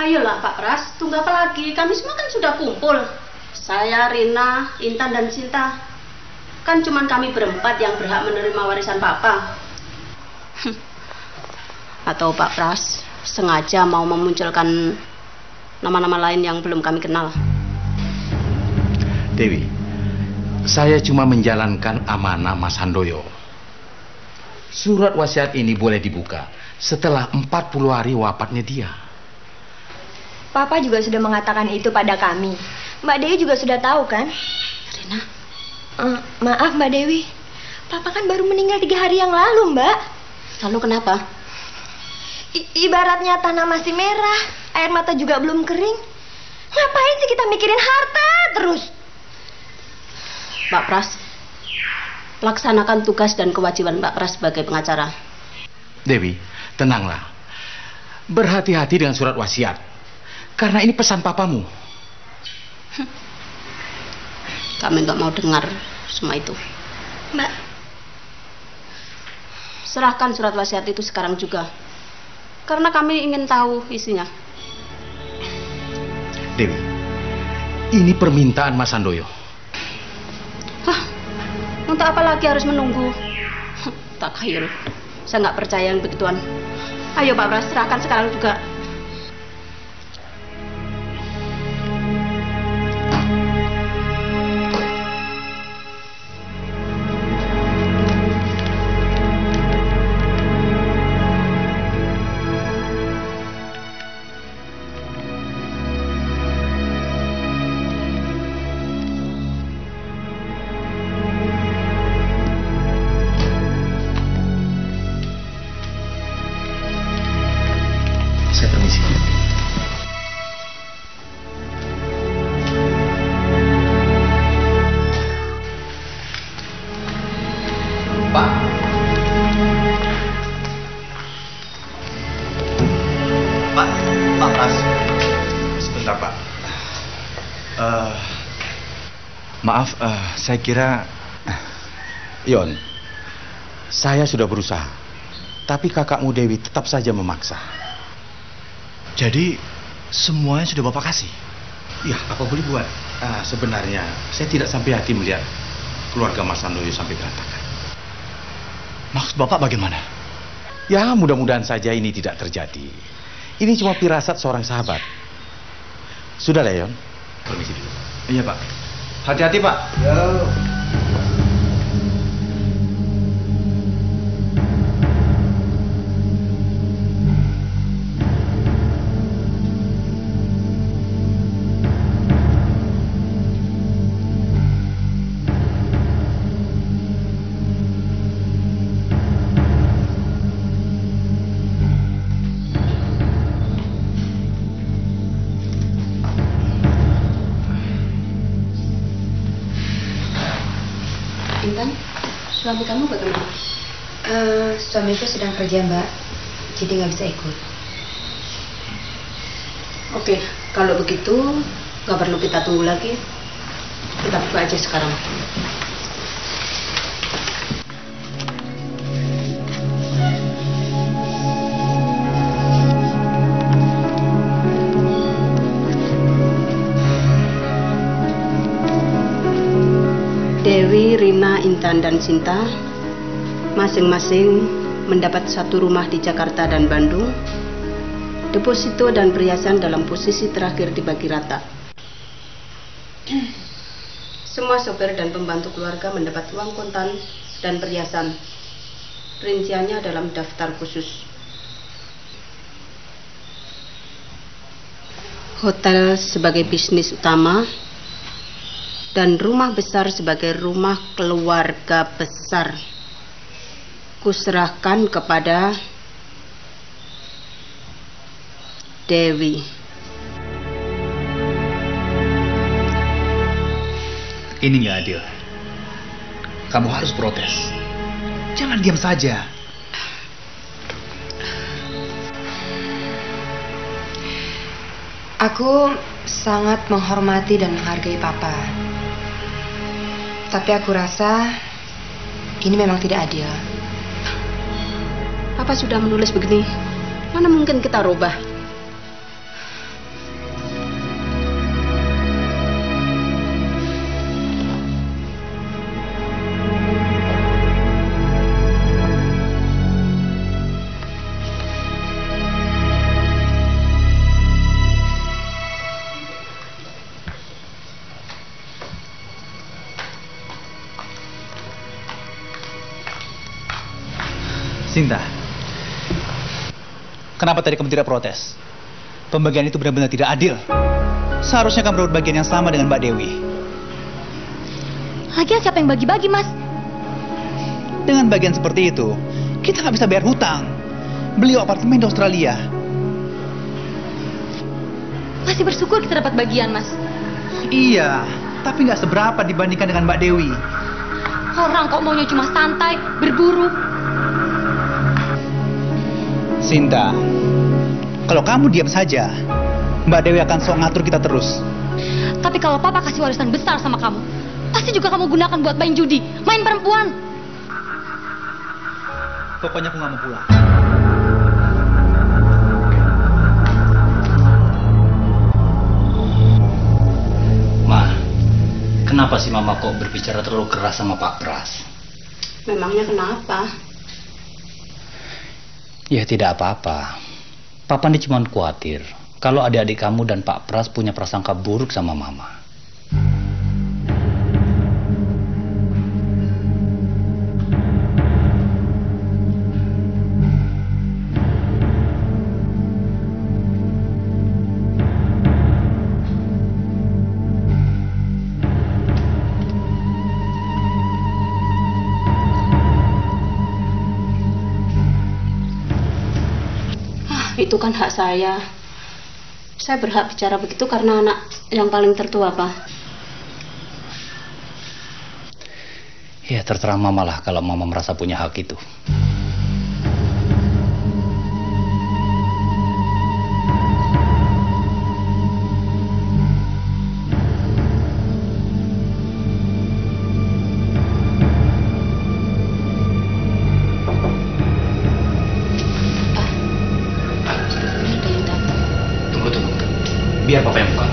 Ayolah Pak Pras, tunggu apa lagi? Kami semua kan sudah kumpul. Saya, Rina, Intan, dan Cinta. Kan cuman kami berempat yang berhak menerima warisan Papa. Atau Pak Pras sengaja mau memunculkan nama-nama lain yang belum kami kenal? Dewi, saya cuma menjalankan amanah Mas Handoyo. Surat wasiat ini boleh dibuka setelah 40 hari wafatnya dia. Papa juga sudah mengatakan itu pada kami. Mbak Dewi juga sudah tahu kan? Rina? Maaf Mbak Dewi, Papa kan baru meninggal 3 hari yang lalu, Mbak. Lalu kenapa? Ibaratnya tanah masih merah, air mata juga belum kering. Ngapain sih kita mikirin harta terus? Pak Pras, laksanakan tugas dan kewajiban Pak Pras sebagai pengacara. Dewi, tenanglah. Berhati-hati dengan surat wasiat. Karena ini pesan papamu. Kami nggak mau dengar semua itu. Mbak, serahkan surat wasiat itu sekarang juga. Karena kami ingin tahu isinya. Dewi, ini permintaan Mas Handoyo. Hah, untuk apa lagi harus menunggu? Takhayul, saya nggak percaya yang begituan. Ayo Pak Pras, serahkan sekarang juga. Saya permisi. Pak. Pak Pras. Sebentar, Pak. Maaf, saya kira... Yon, saya sudah berusaha. Tapi kakakmu Dewi tetap saja memaksa. Jadi semuanya sudah Bapak kasih? Ya, apa boleh buat? Sebenarnya saya tidak sampai hati melihat keluarga Mas Handoyo sampai berantakan. Maksud Bapak bagaimana? Ya, mudah-mudahan saja ini tidak terjadi. Ini cuma firasat seorang sahabat. Sudah, Leon. Permisi dulu. Iya, Pak. Hati-hati, Pak. Ya. Intan, suami kamu bagaimana? Suamiku sedang kerja, Mbak. Jadi nggak bisa ikut. Oke, kalau begitu nggak perlu kita tunggu lagi. Kita buka aja sekarang. Dewi, Rina, Intan, dan Cinta masing-masing mendapat satu rumah di Jakarta dan Bandung. Deposito dan perhiasan dalam posisi terakhir dibagi rata. Semua sopir dan pembantu keluarga mendapat uang kontan dan perhiasan. Rinciannya dalam daftar khusus. Hotel sebagai bisnis utama dan rumah besar sebagai rumah keluarga besar kuserahkan kepada Dewi. Ini nggak adil. Kamu harus protes. Jangan diam saja. Aku sangat menghormati dan menghargai Papa. Tapi aku rasa ini memang tidak adil. Papa sudah menulis begini, mana mungkin kita rubah? Sinta, kenapa tadi kamu tidak protes? Pembagian itu benar-benar tidak adil. Seharusnya kamu dapat bagian yang sama dengan Mbak Dewi. Lagian siapa yang bagi-bagi, Mas? Dengan bagian seperti itu, kita nggak bisa bayar hutang, beli apartemen di Australia. Masih bersyukur kita dapat bagian, Mas. Iya, tapi nggak seberapa dibandingkan dengan Mbak Dewi. Orang kok maunya cuma santai, berburu. Sinta, kalau kamu diam saja, Mbak Dewi akan sok ngatur kita terus. Tapi kalau papa kasih warisan besar sama kamu, pasti juga kamu gunakan buat main judi, main perempuan. Pokoknya aku nggak mau pulang. Ma, kenapa sih Mama kok berbicara terlalu keras sama Pak Pras? Memangnya kenapa? Ya tidak apa-apa. Papa ini cuma khawatir kalau adik-adik kamu dan Pak Pras punya prasangka buruk sama Mama. Itu kan hak saya. Saya berhak bicara begitu karena anak yang paling tertua, Pak. Ya terserah Mama lah kalau Mama merasa punya hak itu. Biar Papa yang buka.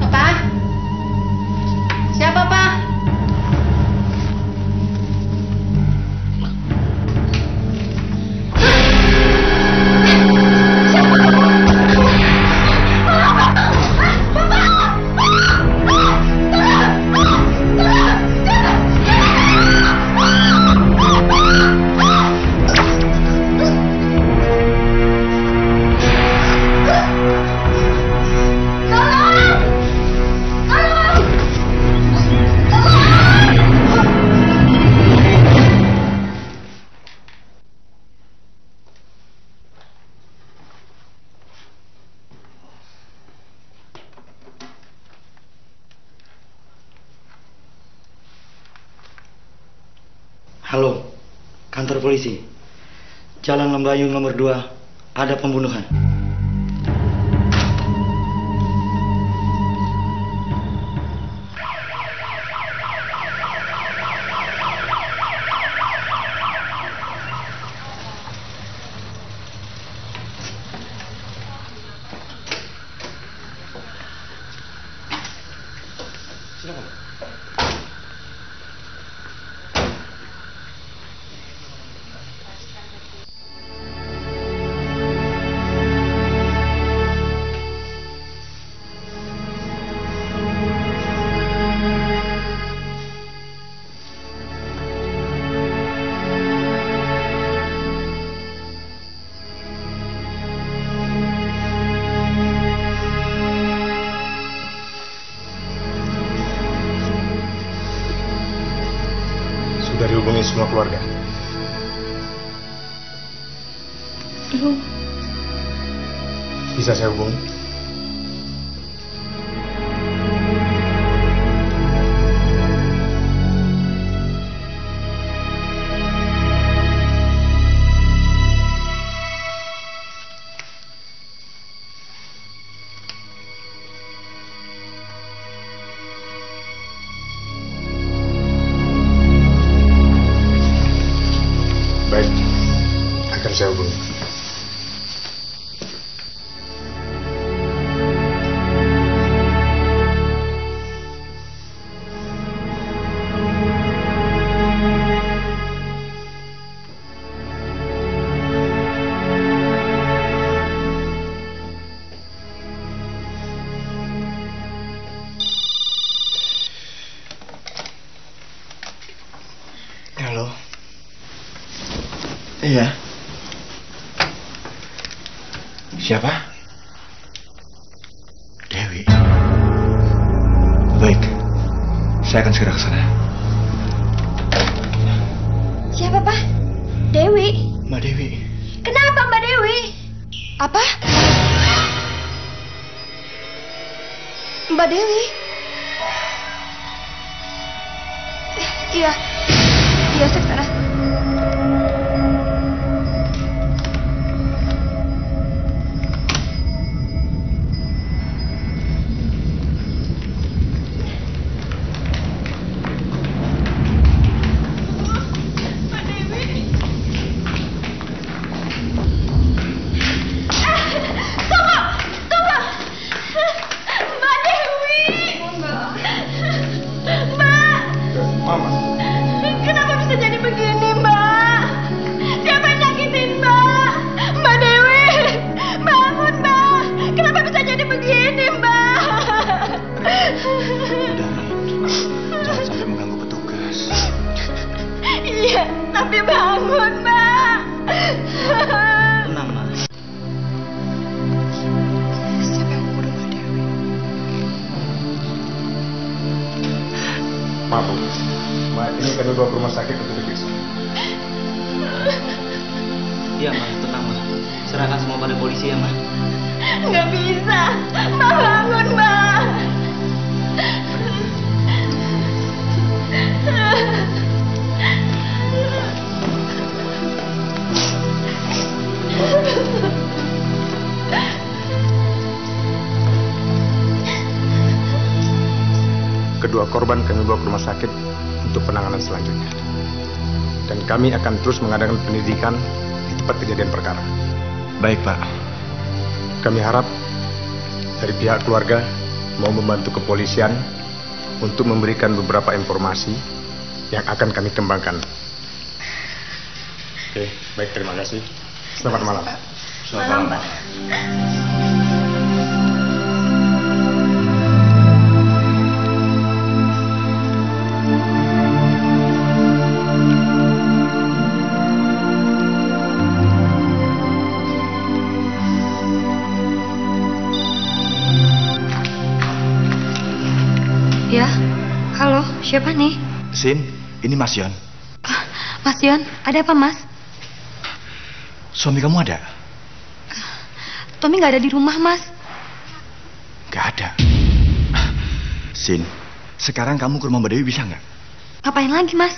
Papa? Siapa, Pak? Halo, kantor polisi. Jalan Lembayung nomor 2, ada pembunuhan. Sudah dihubungi semua keluarga? Belum. Bisa saya hubungi? Baik, akan saya hubungi. Iya. Siapa? Dewi. Baik. Saya akan segera ke sana. Siapa, Pak? Dewi. Mbak Dewi. Kenapa, Mbak Dewi? Apa? Mbak Dewi? Iya. Iya, saya ke sana. Tapi bangun, Mbak. Tenang, Ma. Siapa yang membunuh Mbak Dewi? Maaf, Bu. Mayat ini kami bawa ke rumah sakit untuk diperiksa. Iya, Ma. Tenang, Ma. Serahkan semua pada polisi ya, Ma. Nggak bisa. Mbak bangun, Mbak. Kedua korban kami bawa ke rumah sakit untuk penanganan selanjutnya. Dan kami akan terus mengadakan pendidikan di tempat kejadian perkara. Baik, Pak. Kami harap dari pihak keluarga mau membantu kepolisian untuk memberikan beberapa informasi yang akan kami kembangkan. Oke, baik, terima kasih. Selamat malam. Selamat malam, Pak. Ya, halo, siapa nih? Sin, ini Mas Yon. Mas Yon, ada apa, Mas? Suami kamu ada? Tommy nggak ada di rumah, Mas. Gak ada. Sin, sekarang kamu ke rumah Mbak Dewi bisa nggak? Ngapain lagi, Mas?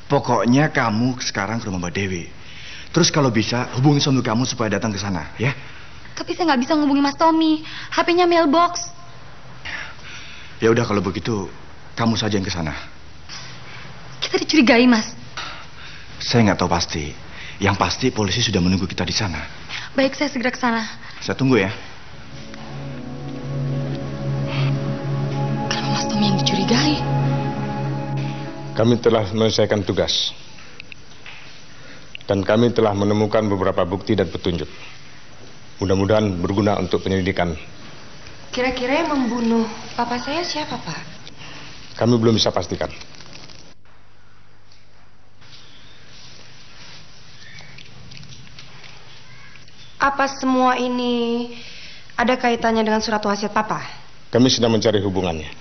Pokoknya kamu sekarang ke rumah Mbak Dewi. Terus kalau bisa hubungi suami kamu supaya datang ke sana, ya? Tapi saya nggak bisa ngubungi Mas Tommy. HP-nya mailbox. Ya udah kalau begitu kamu saja yang ke sana. Kita dicurigai, Mas. Saya nggak tahu pasti. Yang pasti polisi sudah menunggu kita di sana. Baik, saya segera ke sana. Saya tunggu ya. Kenapa Mas Tommy yang dicurigai? Kami telah menyelesaikan tugas. Dan kami telah menemukan beberapa bukti dan petunjuk. Mudah-mudahan berguna untuk penyelidikan. Kira-kira yang membunuh papa saya siapa, Pak? Kami belum bisa pastikan. Apa semua ini ada kaitannya dengan surat wasiat papa? Kami sedang mencari hubungannya.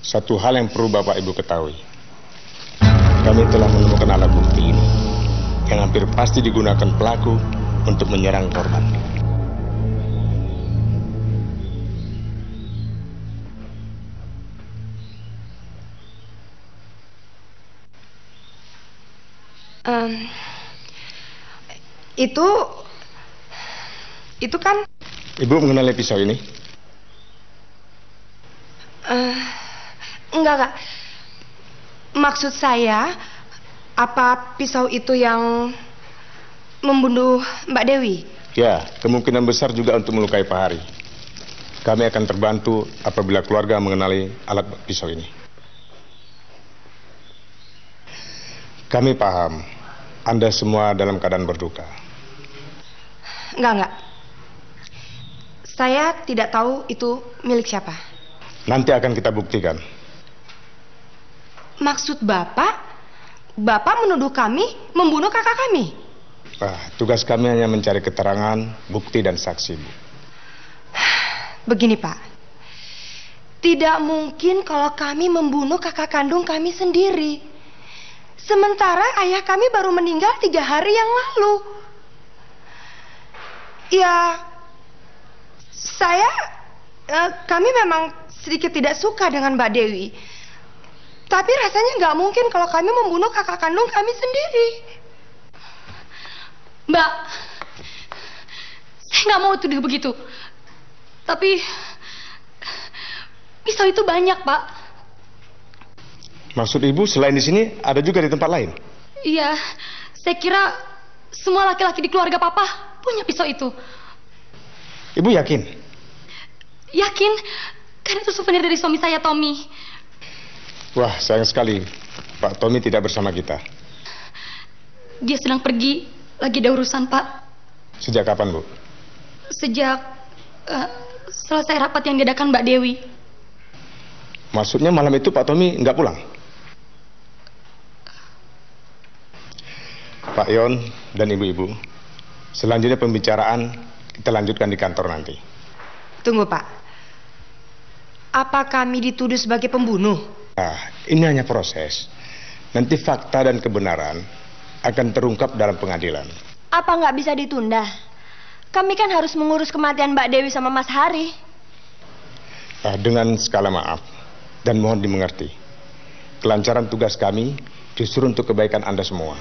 Satu hal yang perlu Bapak Ibu ketahui. Kami telah menemukan alat bukti ini yang hampir pasti digunakan pelaku untuk menyerang korban. Itu kan Ibu mengenali pisau ini? enggak. Maksud saya, apa pisau itu yang membunuh Mbak Dewi? Ya, kemungkinan besar juga untuk melukai Pak Hari. Kami akan terbantu apabila keluarga mengenali alat pisau ini. Kami paham, Anda semua dalam keadaan berduka. Enggak. Saya tidak tahu itu milik siapa. Nanti akan kita buktikan. Maksud Bapak, Bapak menuduh kami membunuh kakak kami. Tugas kami hanya mencari keterangan, bukti, dan saksi, Bu. Begini, Pak. Tidak mungkin kalau kami membunuh kakak kandung kami sendiri. Sementara ayah kami baru meninggal 3 hari yang lalu. Ya, kami memang sedikit tidak suka dengan Mbak Dewi. Tapi rasanya nggak mungkin kalau kami membunuh kakak kandung kami sendiri. Mbak, saya nggak mau tuduh begitu. Tapi pisau itu banyak, Pak. Maksud Ibu selain di sini ada juga di tempat lain? Iya, saya kira semua laki-laki di keluarga Papa punya pisau itu. Ibu yakin? Yakin, karena itu souvenir dari suami saya, Tommy. Wah, sayang sekali Pak Tommy tidak bersama kita. Dia sedang pergi, lagi ada urusan, Pak. Sejak kapan, Bu? Sejak selesai rapat yang diadakan Mbak Dewi. Maksudnya malam itu Pak Tommy nggak pulang? Pak Yon dan ibu-ibu, selanjutnya pembicaraan kita lanjutkan di kantor nanti. Tunggu, Pak. Apa kami dituduh sebagai pembunuh? Nah, ini hanya proses. Nanti fakta dan kebenaran akan terungkap dalam pengadilan. Apa nggak bisa ditunda? Kami kan harus mengurus kematian Mbak Dewi sama Mas Hari. Dengan skala maaf dan mohon dimengerti, kelancaran tugas kami justru untuk kebaikan Anda semua.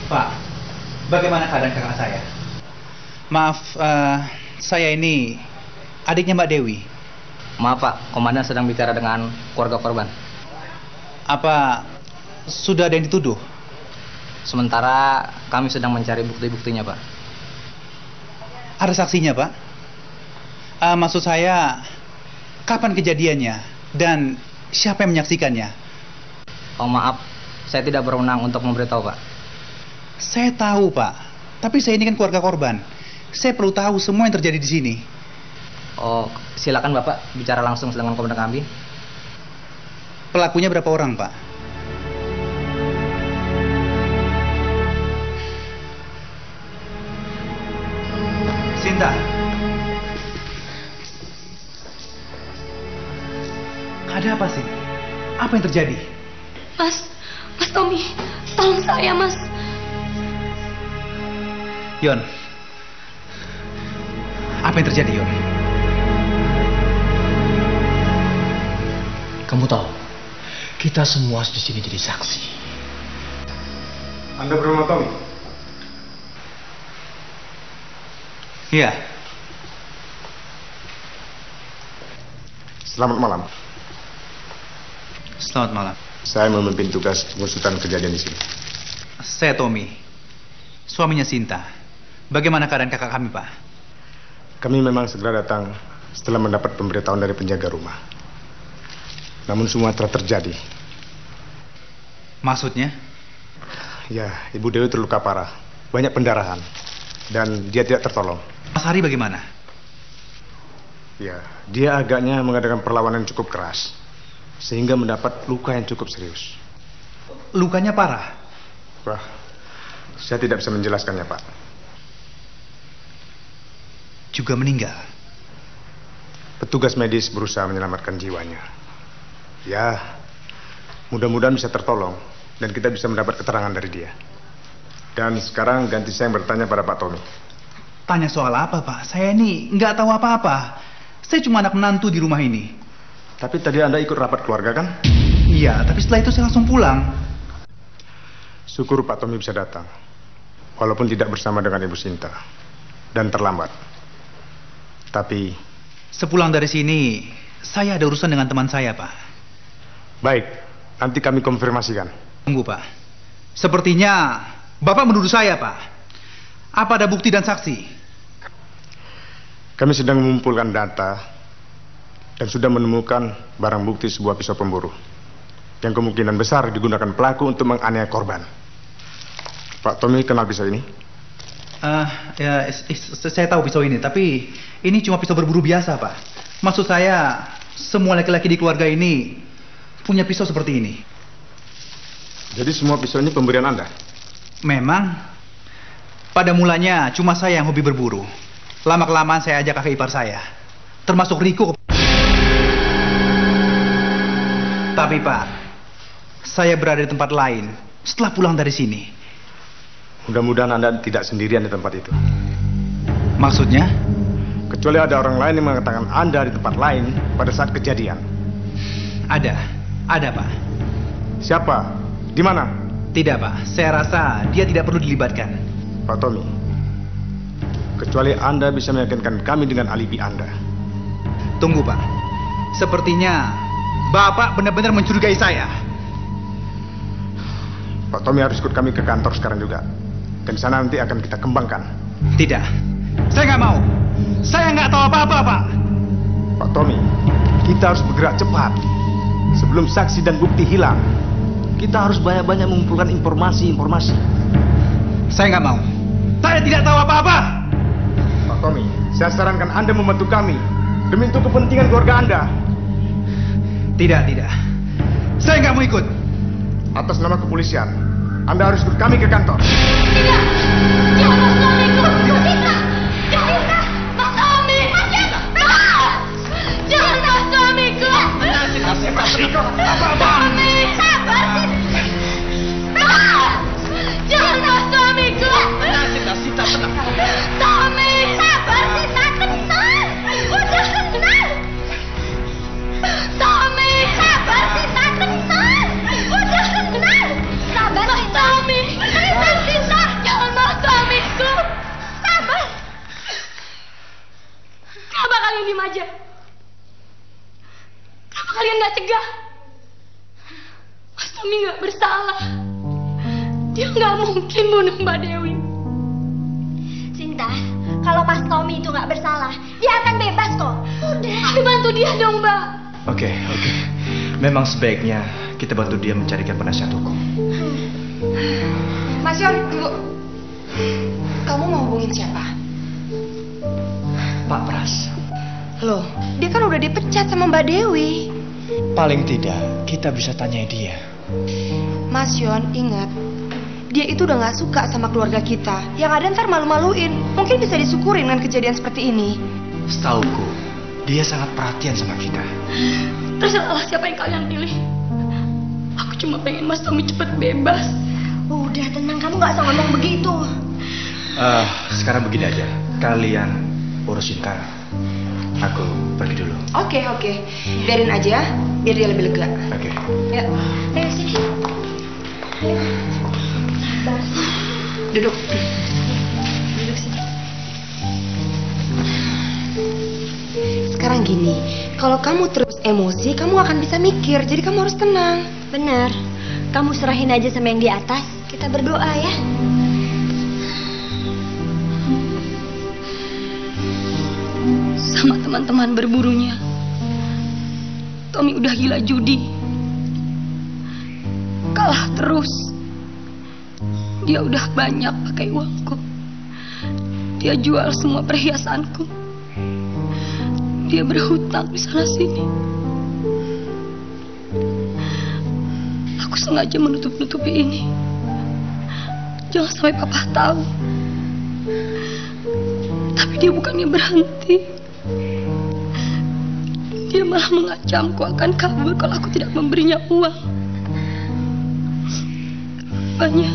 Pak, bagaimana keadaan kakak saya? Maaf, saya ini adiknya Mbak Dewi. Maaf Pak, komandan sedang bicara dengan keluarga korban. Apa sudah ada yang dituduh? Sementara kami sedang mencari bukti-buktinya, Pak. Ada saksinya, Pak? Maksud saya, kapan kejadiannya dan siapa yang menyaksikannya? Oh maaf, saya tidak berwenang untuk memberitahu, Pak. Saya tahu, Pak. Tapi saya ini kan keluarga korban. Saya perlu tahu semua yang terjadi di sini. Oh, silakan Bapak bicara langsung dengan komandan kami. Pelakunya berapa orang, Pak? Sinta. Ada apa sih? Apa yang terjadi? Mas Tommy, tolong saya, Mas. Yon, apa yang terjadi, Yon? Kamu tahu, kita semua di sini jadi saksi. Anda bernama Tommy? Iya. Selamat malam. Selamat malam. Saya memimpin tugas pengusutan kejadian di sini. Saya Tommy, suaminya Sinta. Bagaimana keadaan kakak kami, Pak? Kami memang segera datang setelah mendapat pemberitahuan dari penjaga rumah. Namun semua telah terjadi. Maksudnya? Ya, Ibu Dewi terluka parah. Banyak pendarahan. Dan dia tidak tertolong. Mas Hari bagaimana? Ya, dia agaknya mengadakan perlawanan yang cukup keras. Sehingga mendapat luka yang cukup serius. Lukanya parah? Wah, saya tidak bisa menjelaskannya, Pak. Juga meninggal? Petugas medis berusaha menyelamatkan jiwanya. Ya, mudah-mudahan bisa tertolong dan kita bisa mendapat keterangan dari dia. Dan sekarang ganti saya yang bertanya pada Pak Tommy. Tanya soal apa, Pak? Saya ini nggak tahu apa-apa. Saya cuma anak menantu di rumah ini. Tapi tadi Anda ikut rapat keluarga kan? Iya, tapi setelah itu saya langsung pulang. Syukur Pak Tommy bisa datang. Walaupun tidak bersama dengan Ibu Sinta. Dan terlambat. Tapi sepulang dari sini, saya ada urusan dengan teman saya, Pak. Baik, nanti kami konfirmasikan. Tunggu, Pak. Sepertinya Bapak menuduh saya, Pak. Apa ada bukti dan saksi? Kami sedang mengumpulkan data dan sudah menemukan barang bukti sebuah pisau pemburu yang kemungkinan besar digunakan pelaku untuk menganiaya korban. Pak Tommy kenal pisau ini? Saya tahu pisau ini, tapi ini cuma pisau berburu biasa, Pak. Maksud saya, semua laki-laki di keluarga ini punya pisau seperti ini. Jadi semua pisau ini pemberian Anda? Memang, pada mulanya cuma saya yang hobi berburu. Lama-kelamaan saya ajak kakak ipar saya, termasuk Riko. Tapi Pak, saya berada di tempat lain setelah pulang dari sini. Mudah-mudahan Anda tidak sendirian di tempat itu. Maksudnya? Kecuali ada orang lain yang mengatakan Anda di tempat lain pada saat kejadian. Ada Pak. Siapa? Di mana? Tidak Pak, saya rasa dia tidak perlu dilibatkan. Pak Tommy, kecuali Anda bisa meyakinkan kami dengan alibi Anda. Tunggu Pak, sepertinya Bapak benar-benar mencurigai saya. Pak Tommy harus ikut kami ke kantor sekarang juga. Dan di sana nanti akan kita kembangkan. Tidak, saya nggak mau. Saya nggak tahu apa-apa, Pak. Pak Tommy, kita harus bergerak cepat. Sebelum saksi dan bukti hilang, kita harus banyak-banyak mengumpulkan informasi. Saya nggak mau. Saya tidak tahu apa-apa. Pak Tommy, saya sarankan Anda membantu kami demi untuk kepentingan keluarga Anda. Tidak. Saya nggak mau ikut. Atas nama kepolisian, Anda harus ikut kami ke kantor. Tidak! Jangan suamiku! Tidak! Jangan! Mas Tommy! Jangan mas suamiku! Tommy! Sabar sih! Jangan mas suamiku! Tommy! Sabar sih! Tenang! Udah tenang! Tommy! Sabar sih! Tenang! Udah tenang! Sabar mas Tommy! Sita! Jangan mas suamiku! Sabar! Kenapa kalian diem aja? Kenapa kalian gak cegah? Mas Tommy gak bersalah. Dia gak mungkin bunuh Mbak Dewi. Sinta, kalau Mas Tommy itu gak bersalah, dia akan bebas kok. Udah. Tapi bantu dia dong, Mbak. Oke. Memang sebaiknya kita bantu dia mencarikan penasihat hukum. Mas Yon, tunggu. Kamu mau hubungin siapa? Pak Pras. Loh, dia kan udah dipecat sama Mbak Dewi. Paling tidak, kita bisa tanyai dia. Mas Yon, ingat. Dia itu udah gak suka sama keluarga kita. Yang ada ntar malu-maluin. Mungkin bisa disyukurin dengan kejadian seperti ini. Setauku, dia sangat perhatian sama kita. Terserahlah siapa yang kalian pilih. Aku cuma pengen Mas Tommy cepet bebas. Udah tenang, kamu gak usah ngomong begitu. Sekarang begini aja. Kalian urusin Tara. Aku pergi dulu. Oke. Biarin aja, biar dia lebih lega. Oke. Ya. Ayo sini. Sabar. Duduk. Duduk sini. Sekarang gini, kalau kamu terus emosi, kamu akan bisa mikir. Jadi kamu harus tenang. Benar. Kamu serahin aja sama yang di atas. Kita berdoa ya. Sama teman-teman berburunya, Tommy udah gila judi. Kalah terus. Dia udah banyak pakai uangku. Dia jual semua perhiasanku. Dia berhutang di sana sini. Aku sengaja menutup-nutupi ini. Jangan sampai papa tahu. Tapi dia bukannya berhenti. Dia malah mengancamku akan kabur kalau aku tidak memberinya uang. Rupanya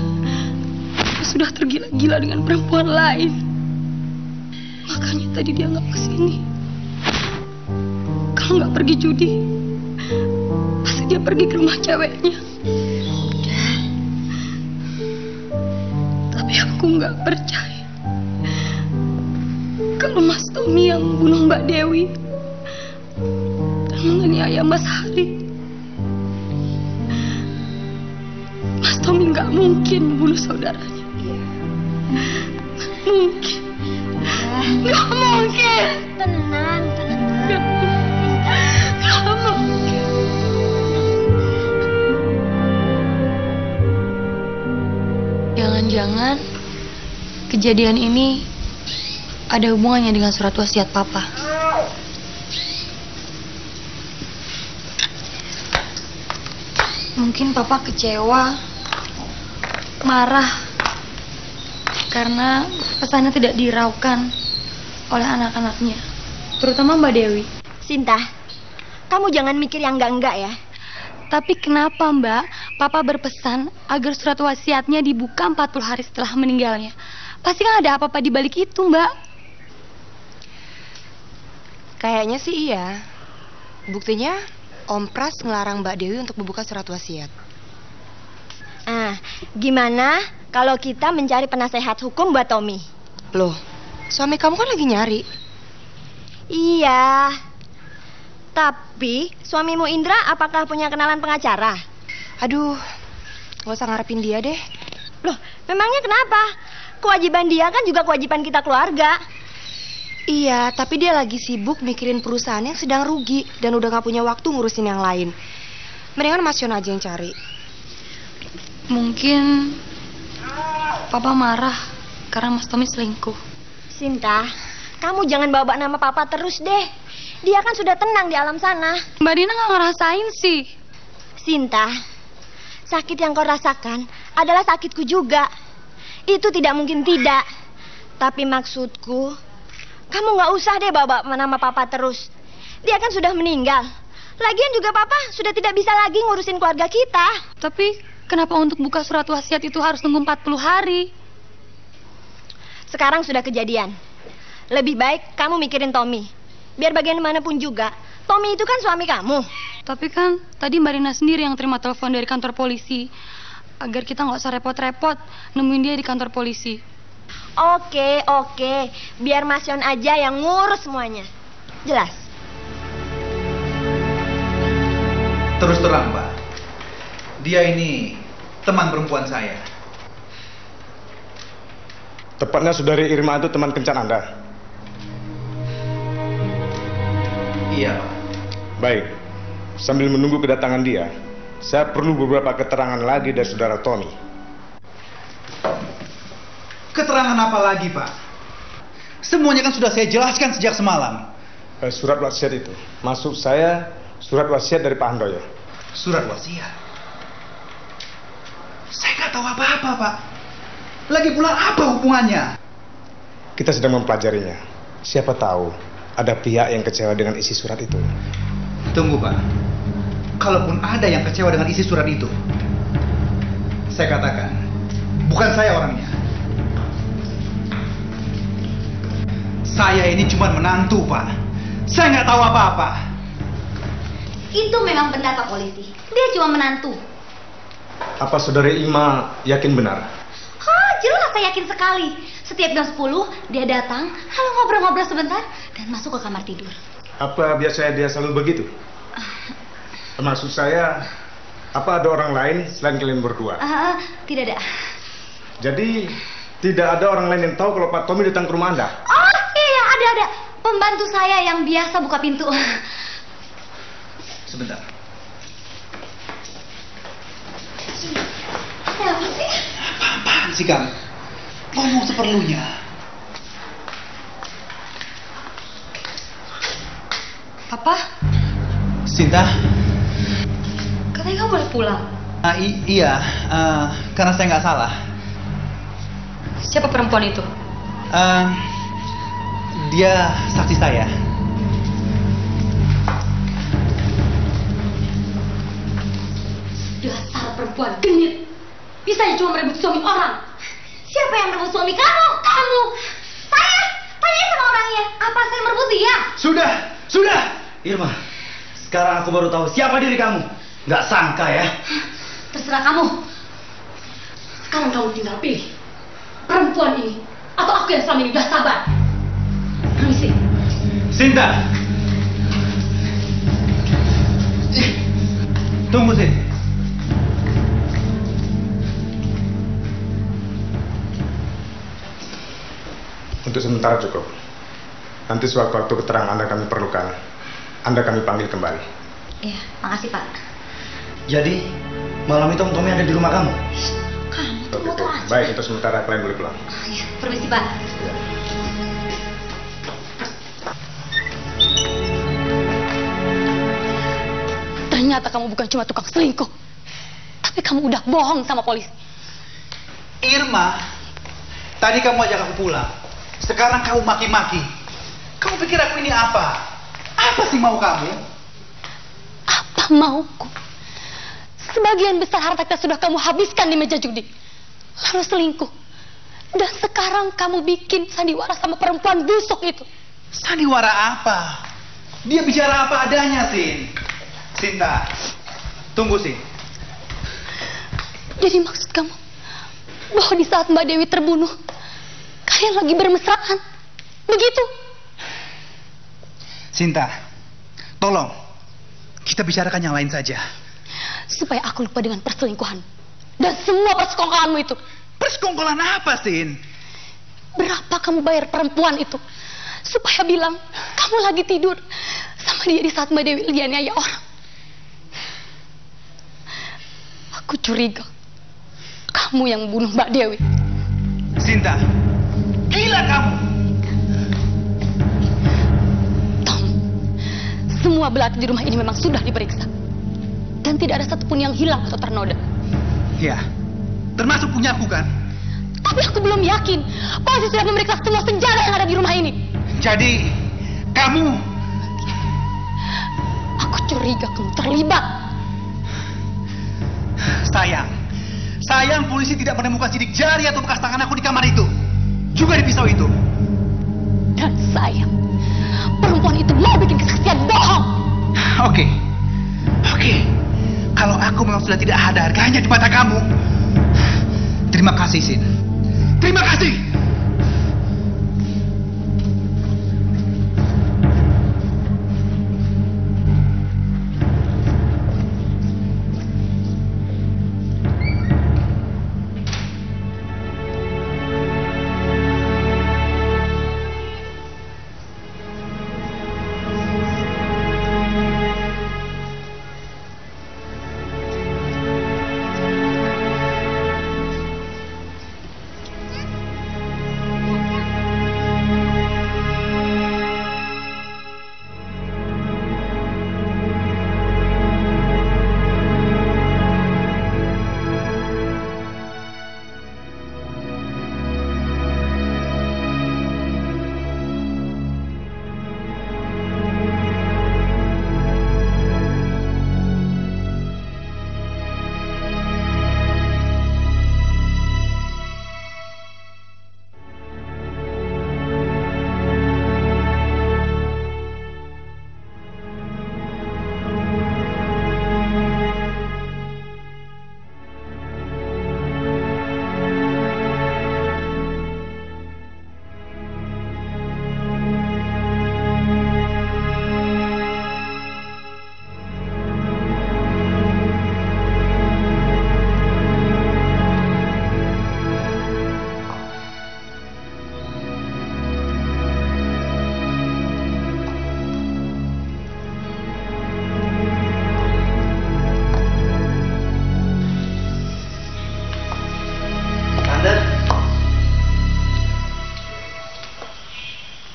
dia sudah tergila-gila dengan perempuan lain. Makanya tadi dia nggak kesini. Kalau nggak pergi judi, pasti dia pergi ke rumah ceweknya. Tapi aku nggak percaya kalau Mas Tommy yang bunuh Mbak Dewi dan menganiaya Mas Hari. Mas Tommy nggak mungkin bunuh saudaranya. Mungkin. Nggak mungkin. Tenang. Nggak mungkin. Jangan-jangan kejadian ini ada hubungannya dengan surat wasiat Papa. Mungkin Papa kecewa, marah, karena pesannya tidak diraukan oleh anak-anaknya, terutama Mbak Dewi. Sinta, kamu jangan mikir yang enggak ya. Tapi kenapa Mbak, Papa berpesan agar surat wasiatnya dibuka 40 hari setelah meninggalnya? Pasti kan ada apa-apa di balik itu, Mbak. Kayaknya sih iya. Buktinya Om Pras ngelarang Mbak Dewi untuk membuka surat wasiat. Gimana kalau kita mencari penasehat hukum buat Tommy? Loh, suami kamu kan lagi nyari. Iya. Tapi suamimu Indra apakah punya kenalan pengacara? Aduh, gak usah ngarepin dia deh. Loh, memangnya kenapa? Kewajiban dia kan juga kewajiban kita keluarga. Iya, tapi dia lagi sibuk mikirin perusahaan yang sedang rugi dan udah gak punya waktu ngurusin yang lain. Mendingan Mas Yon aja yang cari. Mungkin Papa marah karena Mas Tommy selingkuh. Sinta, kamu jangan bawa nama Papa terus deh. Dia kan sudah tenang di alam sana. Mbak Dina gak ngerasain sih. Sinta, sakit yang kau rasakan adalah sakitku juga. Itu tidak mungkin tidak. Tapi maksudku, kamu gak usah deh bawa nama Papa terus. Dia kan sudah meninggal. Lagian juga Papa sudah tidak bisa lagi ngurusin keluarga kita. Tapi kenapa untuk buka surat wasiat itu harus nunggu 40 hari? Sekarang sudah kejadian. Lebih baik kamu mikirin Tommy. Biar bagaimanapun juga, Tommy itu kan suami kamu. Tapi kan tadi Mbak Rina sendiri yang terima telepon dari kantor polisi, agar kita nggak usah repot-repot nemuin dia di kantor polisi. Oke. Biar Mas Yon aja yang ngurus semuanya. Jelas? Terus terang, Mbak. Dia ini teman perempuan saya. Tepatnya saudari Irma itu teman kencan Anda? Iya, Pak. Baik. Sambil menunggu kedatangan dia, saya perlu beberapa keterangan lagi dari saudara Tommy. Keterangan apa lagi, Pak? Semuanya kan sudah saya jelaskan sejak semalam. Surat wasiat itu, maksud saya surat wasiat dari Pak Handoyo. Surat wasiat? Saya nggak tahu apa-apa, Pak. Lagi pula apa hubungannya? Kita sedang mempelajarinya. Siapa tahu ada pihak yang kecewa dengan isi surat itu. Tunggu, Pak. Kalaupun ada yang kecewa dengan isi surat itu, saya katakan, bukan saya orangnya. Saya ini cuma menantu, Pak. Saya nggak tahu apa-apa. Itu memang benar, Pak Polisi. Dia cuma menantu. Apa saudari Ima yakin benar? Jelas saya yakin sekali. Setiap jam 10, dia datang, lalu ngobrol-ngobrol sebentar, dan masuk ke kamar tidur. Apa biasanya dia selalu begitu? Maksud saya, apa ada orang lain selain kalian berdua? Tidak ada. Jadi, tidak ada orang lain yang tahu kalau Pak Tommy datang ke rumah Anda? Oh, iya, ada. Pembantu saya yang biasa buka pintu. Sebentar. Ada apa sih? Apaan sih, Kang? Ngomong seperlunya. Papa? Sinta? Katanya kamu boleh pulang. Iya, karena saya nggak salah. Siapa perempuan itu? Dia saksi saya. Dasar perempuan genit. Bisanya cuma merebut suami orang. Siapa yang merebut suami kamu? Kamu. Saya. Tanya sama orangnya. Apa saya merebut dia? Sudah. Irma, sekarang aku baru tahu siapa diri kamu. Nggak sangka ya. Terserah kamu. Sekarang kamu tinggal pilih. Perempuan ini atau aku yang selama ini udah sabar. Permisi. Sinta! Tunggu, Sin. Untuk sementara cukup. Nanti sewaktu-waktu keterangan Anda kami perlukan, Anda kami panggil kembali. Iya, makasih Pak. Jadi, malam itu Om Tommy ada di rumah kamu? Kamu tuh mau Baik, itu sementara kalian boleh pulang. Ya, permisi Pak. Ya. Ternyata kamu bukan cuma tukang selingkuh, tapi kamu udah bohong sama polisi. Irma, tadi kamu ajak aku pulang. Sekarang kamu maki-maki. Kamu pikir aku ini apa? Apa sih mau kamu? Apa mauku? Sebagian besar harta kita sudah kamu habiskan di meja judi. Lalu selingkuh. Dan sekarang kamu bikin sandiwara sama perempuan busuk itu. Sandiwara apa? Dia bicara apa adanya, Sin. Sinta, tunggu, Sin. Jadi maksud kamu bahwa di saat Mbak Dewi terbunuh, kalian lagi bermesraan? Begitu? Sinta, tolong kita bicarakan yang lain saja. Supaya aku lupa dengan perselingkuhan dan semua persekongkolanmu itu. Persekongkolan apa, Sin? Berapa kamu bayar perempuan itu supaya bilang kamu lagi tidur sama dia di saat Mbak Dewi dianiaya orang? Aku curiga kamu yang membunuh Mbak Dewi. Sinta, gila kamu. Tom, semua belati di rumah ini memang sudah diperiksa. Dan tidak ada satupun yang hilang atau ternoda. Ya, termasuk punyaku kan? Tapi aku belum yakin polisi sudah memeriksa semua senjata yang ada di rumah ini. Jadi, kamu... Aku curiga kamu terlibat. Sayang polisi tidak menemukan sidik jari atau bekas tangan aku di kamar itu. Juga di pisau itu. Dan sayang, perempuan itu mau bikin kesaksian bohong. Oke. Kalau aku memang sudah tidak ada harganya di mata kamu. Terima kasih, Sin. Terima kasih.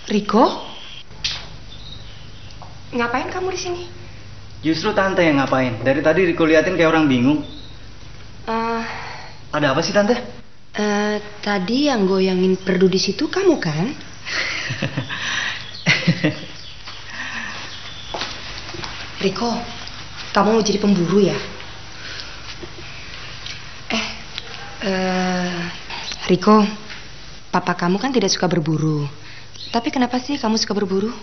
Riko? Ngapain kamu di sini? Justru tante yang ngapain. Dari tadi Riko liatin kayak orang bingung. Ada apa sih tante? Tadi yang goyangin perdu di situ kamu kan? Riko, kamu mau jadi pemburu ya? Riko, papa kamu kan tidak suka berburu. Tapi kenapa sih kamu suka berburu?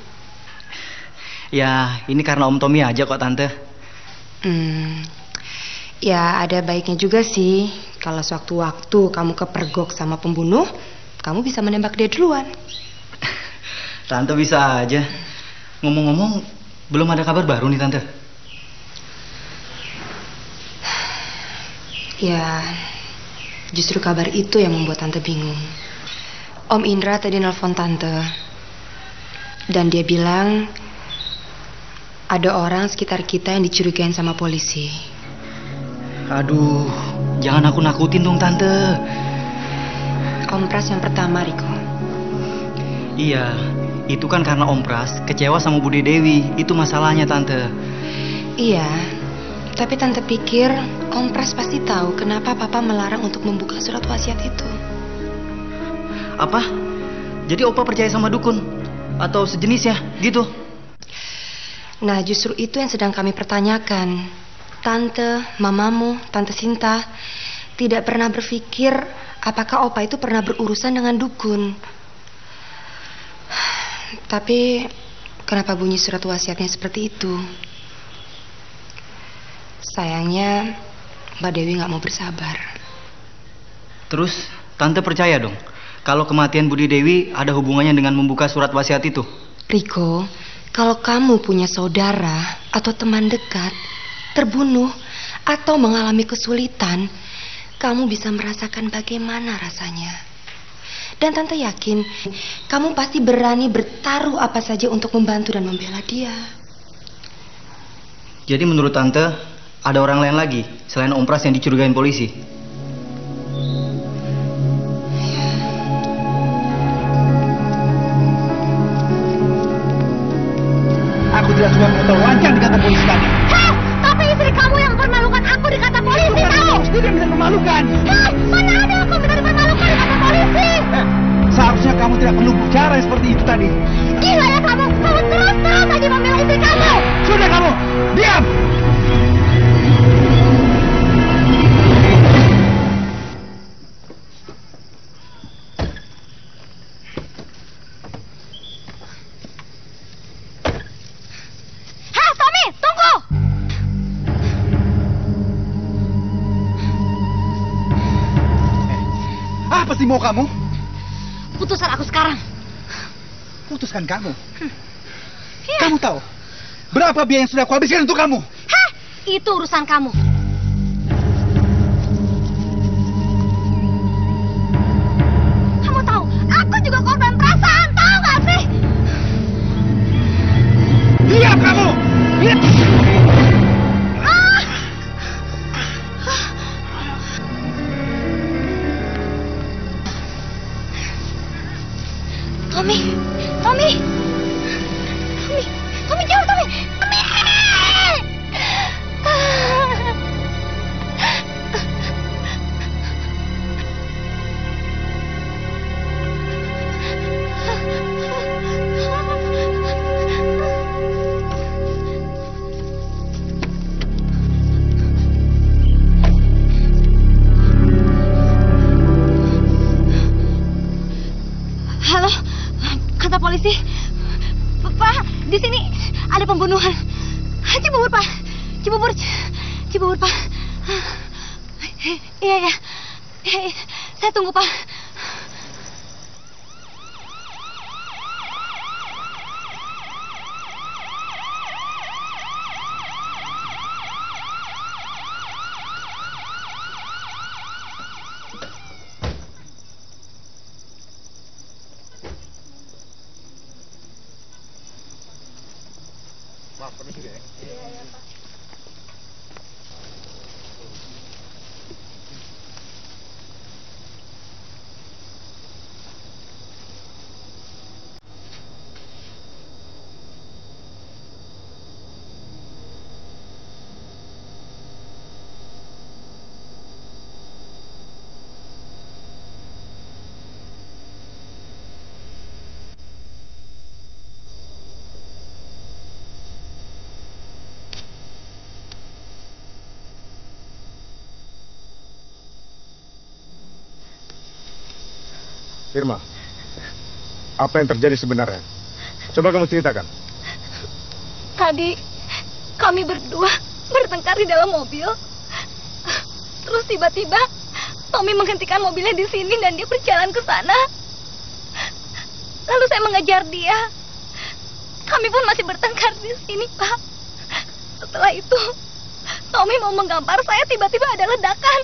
Ya, ini karena Om Tommy aja kok tante. Ya ada baiknya juga sih. Kalau sewaktu-waktu kamu kepergok sama pembunuh, kamu bisa menembak dia duluan. Tante bisa aja. Ngomong-ngomong, belum ada kabar baru nih tante? Ya, justru kabar itu yang membuat tante bingung. Om Indra tadi nelpon tante. Dan dia bilang ada orang sekitar kita yang dicurigain sama polisi. Aduh, jangan aku nakutin dong tante. Om Pras yang pertama, Riko. Iya, itu kan karena Om Pras kecewa sama Budi Dewi. Itu masalahnya, Tante. Iya, tapi Tante pikir Om Pras pasti tahu kenapa Papa melarang untuk membuka surat wasiat itu. Apa? Jadi Opa percaya sama dukun? Atau sejenisnya, gitu? Nah, justru itu yang sedang kami pertanyakan. Tante, mamamu, Tante Sinta tidak pernah berpikir apakah Opa itu pernah berurusan dengan dukun. Tapi kenapa bunyi surat wasiatnya seperti itu? Sayangnya Mbak Dewi nggak mau bersabar. Terus Tante percaya dong kalau kematian Budi Dewi ada hubungannya dengan membuka surat wasiat itu? Riko, kalau kamu punya saudara atau teman dekat terbunuh atau mengalami kesulitan, kamu bisa merasakan bagaimana rasanya. Dan Tante yakin kamu pasti berani bertaruh apa saja untuk membantu dan membela dia. Jadi menurut Tante ada orang lain lagi selain Om Pras yang dicurigain polisi? Aku tidak suka kau terlanjang di kantor polisi tadi. Heh, tapi istri kamu yang mempermalukan aku di kantor polisi, tahu? Kamu sendiri yang bisa memalukan. Heh, mana ada aku bisa dipermalukan di kantor polisi? Seharusnya kamu tidak perlu bicara seperti itu tadi. Gila ya kamu terus aja membela istri kamu. Sudah kamu, diam. Heh, Tommy, tunggu. Apa sih mau kamu? Putuskan aku sekarang. Putuskan kamu. Iya. Kamu tahu berapa biaya yang sudah aku habiskan untuk kamu? Hah, itu urusan kamu. Kamu tahu, aku juga korban perasaan, tahu gak sih? Diam kamu! Diam! Tommy, Tommy, Tommy, Tommy jauh, Tommy, Tommy! Halo, kantor polisi. Pak, di sini ada pembunuhan. Cibubur, Pak. Cibubur, Pak. Iya. Saya tunggu, Pak. Irma, apa yang terjadi sebenarnya? Coba kamu ceritakan. Tadi kami berdua bertengkar di dalam mobil. Terus tiba-tiba Tommy menghentikan mobilnya di sini dan dia berjalan ke sana. Lalu saya mengejar dia. Kami pun masih bertengkar di sini, Pak. Setelah itu Tommy mau menggampar saya, tiba-tiba ada ledakan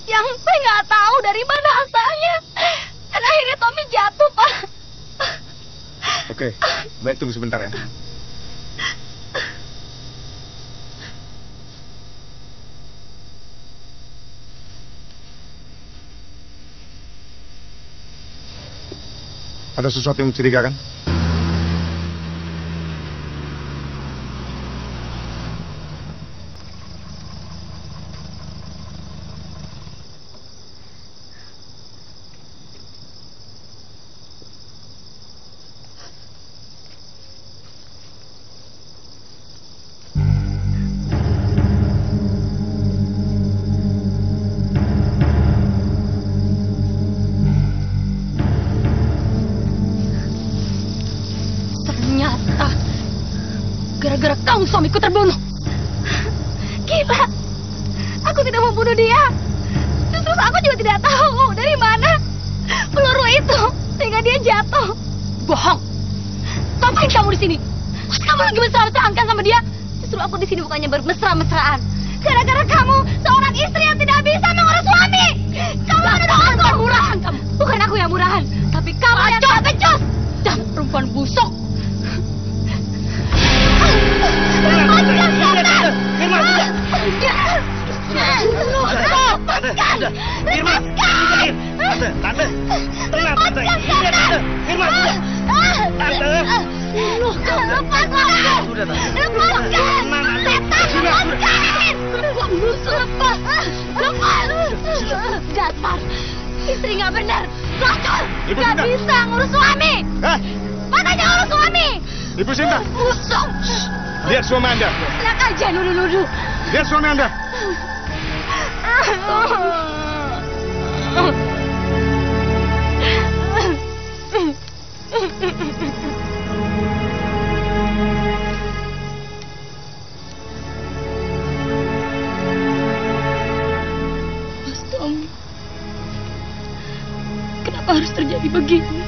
yang saya nggak tahu dari mana asalnya. Dan akhirnya Tommy jatuh, Pak. Oke, baik, tunggu sebentar ya. Ada sesuatu yang mencurigakan? Gara-gara kamu suamiku terbunuh. Gila, aku tidak membunuh dia. Justru aku juga tidak tahu dari mana peluru itu sehingga dia jatuh. Bohong. Ngapain kamu di sini? Kamu lagi mesra-mesraan kan sama dia? Justru aku di sini bukannya bermesra-mesraan. Gara-gara kamu seorang istri yang tidak bisa mengurus suami. Kamu adalah murahan kamu. Bukan aku yang murahan, tapi kamu yang becus. Dan perempuan busuk. Dasar istri nggak benar, gacor, nggak bisa ngurus suami. Makanya ngurus suami. Ibu Sinta, Busuk. lihat suami Anda. Enak aja nuduh-nuduh. Lihat suami Anda. Mas Tom, kenapa harus terjadi begini?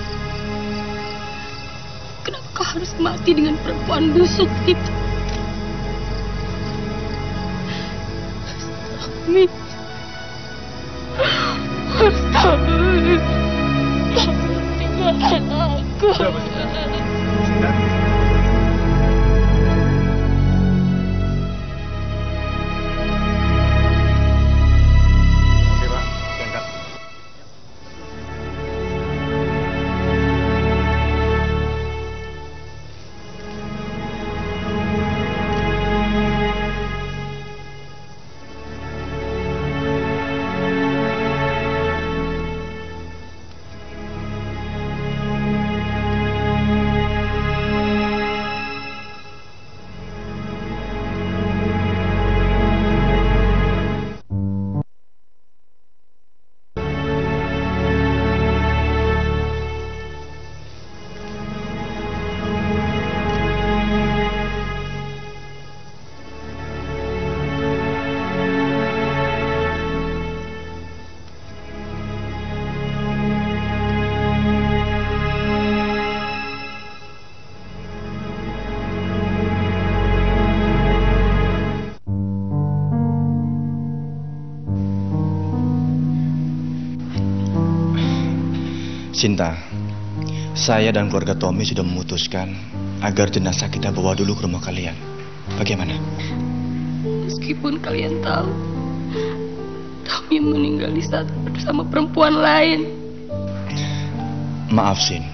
Kenapa kau harus mati dengan perempuan busuk itu? Tommy, Tommy, tinggalkan aku. Oke, Pak. Diangkat. Sinta, saya dan keluarga Tommy sudah memutuskan agar jenazah kita bawa dulu ke rumah kalian. Bagaimana? Meskipun kalian tahu Tommy meninggal di saat bersama perempuan lain. Maaf, Sin.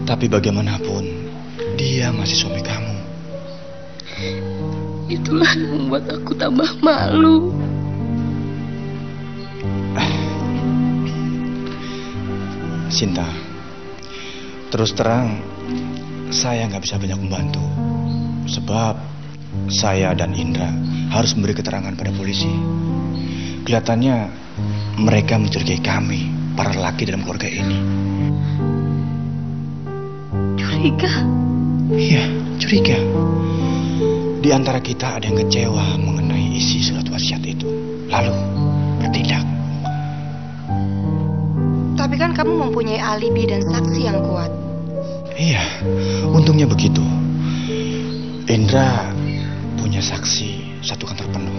Tapi bagaimanapun, dia masih suami kamu. Itulah yang membuat aku tambah malu. Sinta, terus terang, saya nggak bisa banyak membantu. Sebab saya dan Indra harus memberi keterangan pada polisi. Kelihatannya mereka mencurigai kami, para lelaki dalam keluarga ini. Curiga? Iya, curiga. Di antara kita ada yang kecewa mengenai isi surat wasiat itu, lalu bertindak. Tapi kan kamu mempunyai alibi dan saksi yang kuat. Iya, untungnya begitu. Indra punya saksi satu kantor penuh.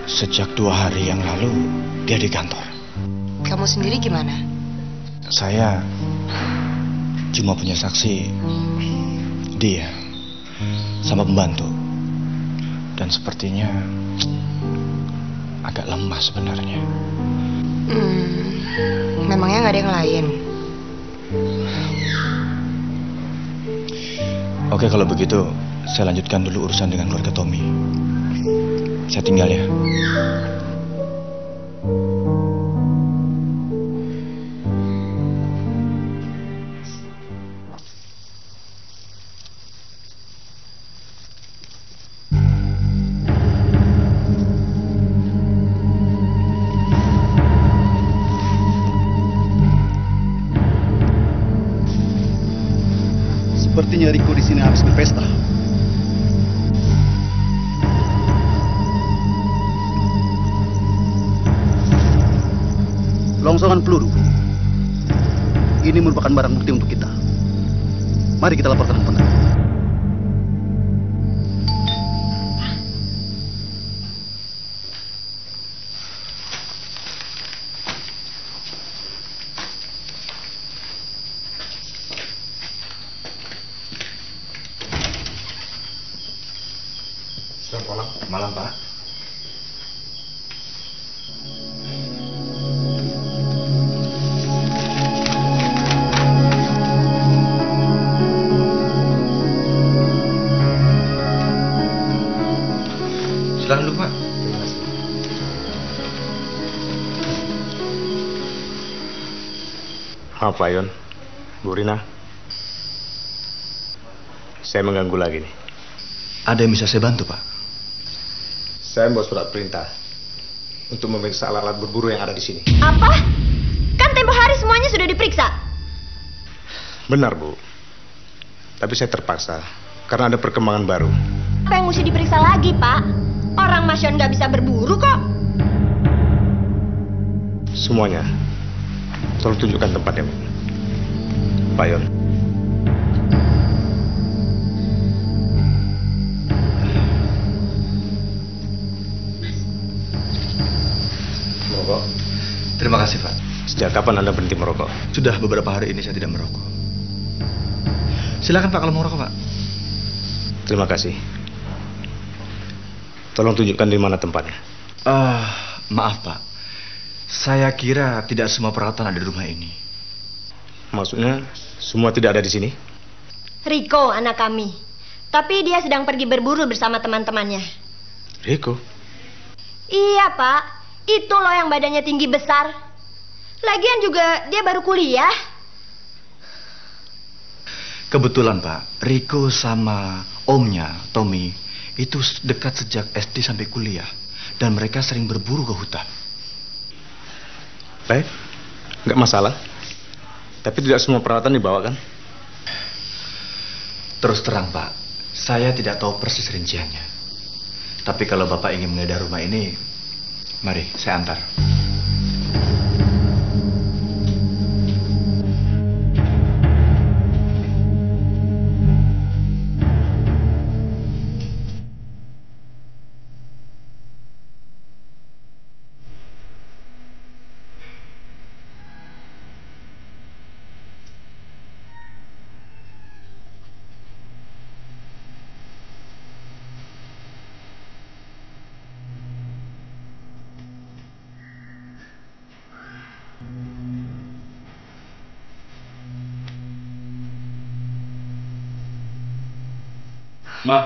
Sejak 2 hari yang lalu dia di kantor. Kamu sendiri gimana? Saya cuma punya saksi dia sama pembantu. Dan sepertinya agak lemah sebenarnya. Memangnya nggak ada yang lain? Oke, kalau begitu saya lanjutkan dulu urusan dengan keluarga Tommy. Saya tinggal ya. Sepertinya Riko di sini habis berpesta. Longsongan peluru. Ini merupakan barang bukti untuk kita. Mari kita laporkan ke pengadilan. Selamat malam. Malam, Pak. Silakan duduk, Pak. Terima kasih. Maaf, Pak Yon. Bu Rina. Saya mengganggu lagi nih. Ada yang bisa saya bantu, Pak? Saya membuat surat perintah untuk memeriksa alat-alat berburu yang ada di sini. Apa? Kan tempo hari semuanya sudah diperiksa. Benar, Bu. Tapi saya terpaksa karena ada perkembangan baru. Apa yang mesti diperiksa lagi, Pak? Orang Mas Yon nggak bisa berburu kok. Semuanya. Tolong tunjukkan tempatnya, Bu. Pak Yon. Merokok? Terima kasih, Pak. Sejak kapan Anda berhenti merokok? Sudah beberapa hari ini saya tidak merokok. Silakan, Pak, kalau mau merokok, Pak. Terima kasih. Tolong tunjukkan di mana tempatnya. Maaf, Pak. Saya kira tidak semua peralatan ada di rumah ini. Maksudnya semua tidak ada di sini? Riko anak kami. Tapi dia sedang pergi berburu bersama teman-temannya. Riko? Iya, Pak. Itu loh yang badannya tinggi besar. Lagian juga dia baru kuliah. Kebetulan, Pak, Riko sama omnya, Tommy, itu dekat sejak SD sampai kuliah. Dan mereka sering berburu ke hutan. Baik, nggak masalah. Tapi tidak semua peralatan dibawa, kan? Terus terang, Pak, saya tidak tahu persis rinciannya. Tapi kalau Bapak ingin menggeledah rumah ini, mari, saya antar. Ma,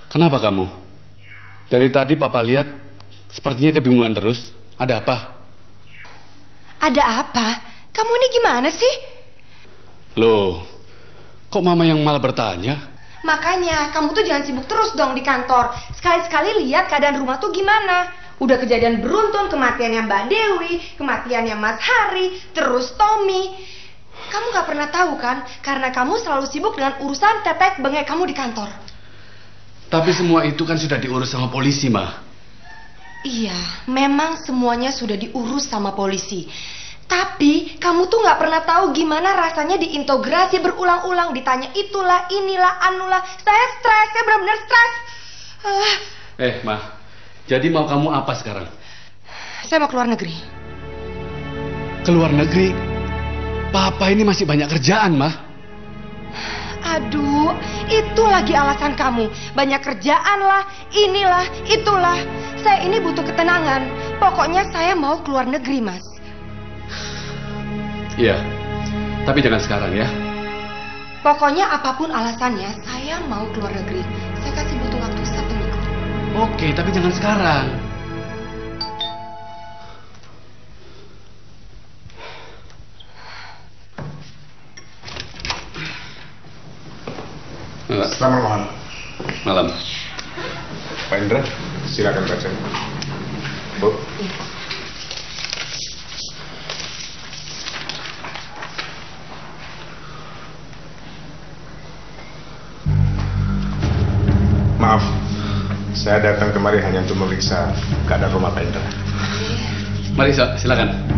kenapa kamu? Dari tadi Papa lihat sepertinya kebingungan terus. Ada apa? Ada apa? Kamu ini gimana sih? Loh, kok Mama yang malah bertanya? Makanya kamu tuh jangan sibuk terus dong di kantor. Sekali-sekali lihat keadaan rumah tuh gimana. Udah kejadian beruntun, kematiannya Mbak Dewi, kematiannya Mas Hari, terus Tommy. Kamu gak pernah tahu kan? Karena kamu selalu sibuk dengan urusan tetek bengek kamu di kantor. Tapi semua itu kan sudah diurus sama polisi, Ma. Iya, memang semuanya sudah diurus sama polisi. Tapi kamu tuh gak pernah tahu gimana rasanya diintegrasi berulang-ulang. Ditanya itulah, inilah, anulah. Saya stres, saya benar-benar stres. Ma, jadi mau kamu apa sekarang? Saya mau keluar negeri. Keluar negeri? Papa ini masih banyak kerjaan, Ma. Aduh, itu lagi alasan kamu. Banyak kerjaan lah, inilah, itulah. Saya ini butuh ketenangan. pokoknya saya mau keluar negeri, Mas. Iya, tapi jangan sekarang ya. Pokoknya apapun alasannya, saya mau keluar negeri. Saya kasih butuh waktu 1 minggu. Oke, tapi jangan sekarang. Selamat malam. Malam. Pak Indra, silakan baca. Bu. Maaf, saya datang kemari hanya untuk memeriksa keadaan rumah Pak Indra. Mari, silakan.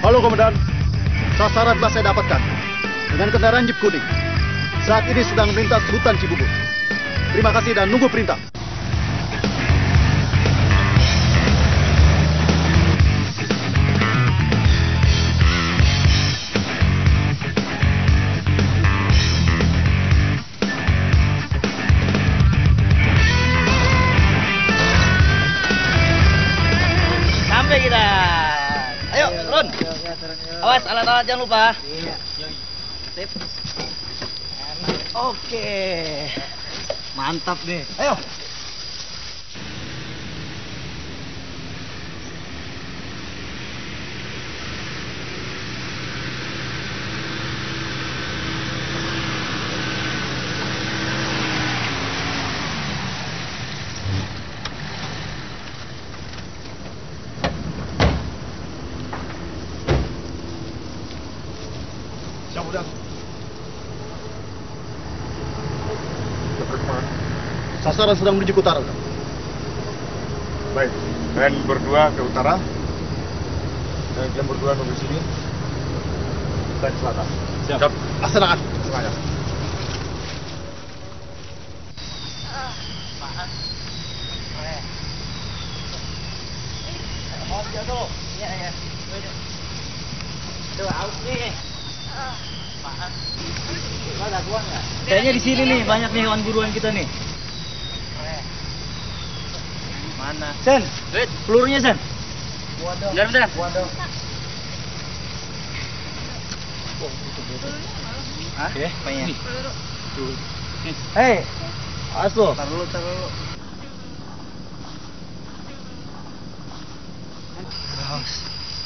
Halo Komandan, sasaran telah saya dapatkan dengan kendaraan Jeep kuning. Saat ini sedang melintas hutan Cibubur. Terima kasih dan nunggu perintah. Sampai kita. Ayo, turun. Awas, alat-alat jangan lupa. Iya. Sip. Oke. Mantap nih. Ayo. Sasaran sedang menuju ke utara. Baik, kalian berdua ke utara. Dan kalian berdua nunggu sini. Saya ke selatan. Siap. Laksanakan semuanya. Kayaknya di sini nih banyak nih hewan buruan kita nih. Mana? Sen, pelurunya Sen. Bentar. Hah? Oke, apanya? Hei, awas lo. Taruh dulu.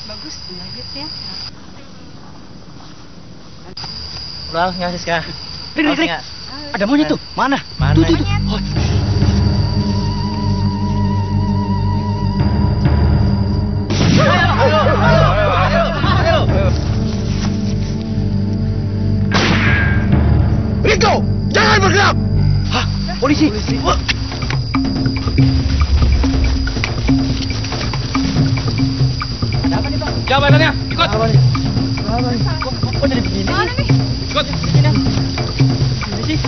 Bagus, lanjut ya. Udah, ngasih sekarang. Rik. Ada monyet tuh. Mana? Tuh. Oh. Ayo. Riko, jangan bergerak. Hah? Polisi. Ada apa nih, Bang? Jawabannya, ikut. Kok jadi begini? Mana nih? Ikut. Ini sih.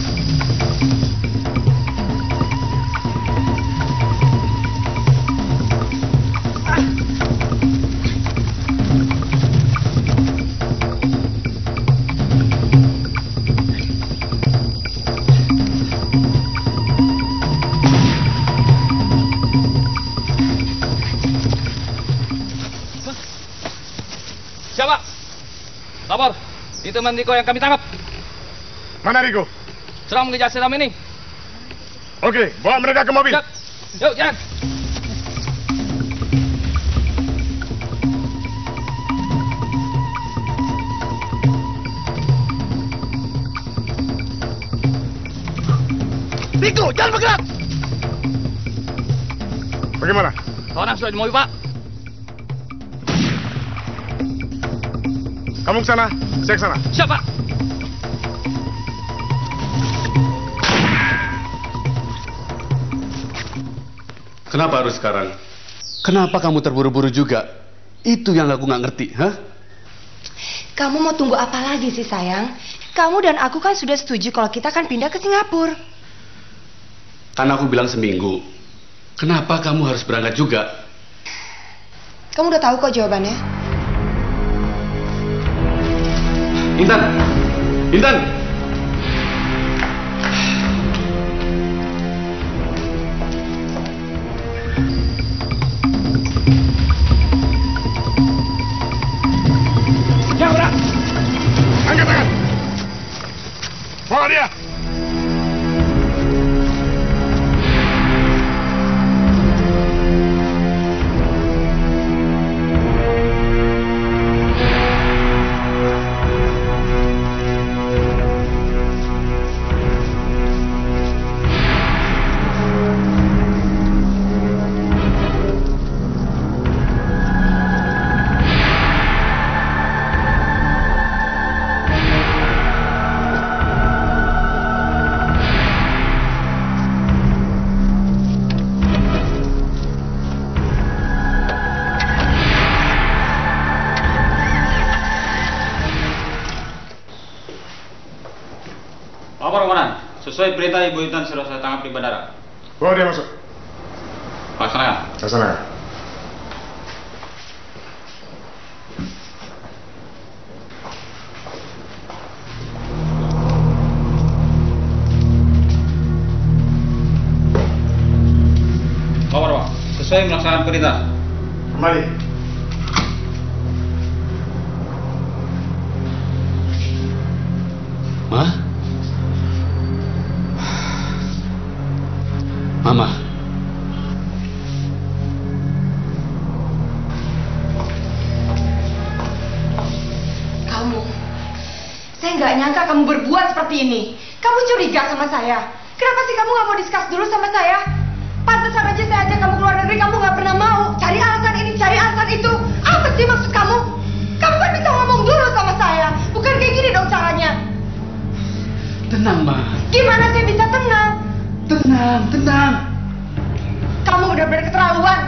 Siapa? Lapor. Itu teman Riko yang kami tangkap. Mana Riko? Sedang mengejar seram ini. Oke, bawa mereka ke mobil. Yuk, jalan. Riko, jangan bergerak. Bagaimana? Orang sudah di mobil, Pak. Kamu ke sana, saya ke sana. Siap, Pak. Kenapa harus sekarang? Kenapa kamu terburu-buru juga? Itu yang aku nggak ngerti, hah? Kamu mau tunggu apa lagi sih sayang? Kamu dan aku kan sudah setuju kalau kita kan pindah ke Singapura. Kan aku bilang seminggu. Kenapa kamu harus berangkat juga? Kamu udah tahu kok jawabannya. Intan! Intan! Yang berat! Angkat tangan! Bawa dia! Sesuai perintah Ibu Intan sudah saya tangkap di bandara. Bawa dia masuk. Laksanakan. Laksanakan. Kabar Pak, sesuai melaksanakan perintah. Kembali. Hah? Mama. Kamu, saya nggak nyangka kamu berbuat seperti ini. Kamu curiga sama saya. Kenapa sih kamu nggak mau diskus dulu sama saya? Pantesan aja saya ajak kamu keluar negeri, kamu nggak pernah mau. Cari alasan ini, cari alasan itu. Apa sih maksud kamu? Kamu kan bisa ngomong dulu sama saya. Bukan kayak gini dong caranya. Tenang, Ma. Gimana saya bisa tenang? Tenang, tenang. Kamu benar-benar keterlaluan.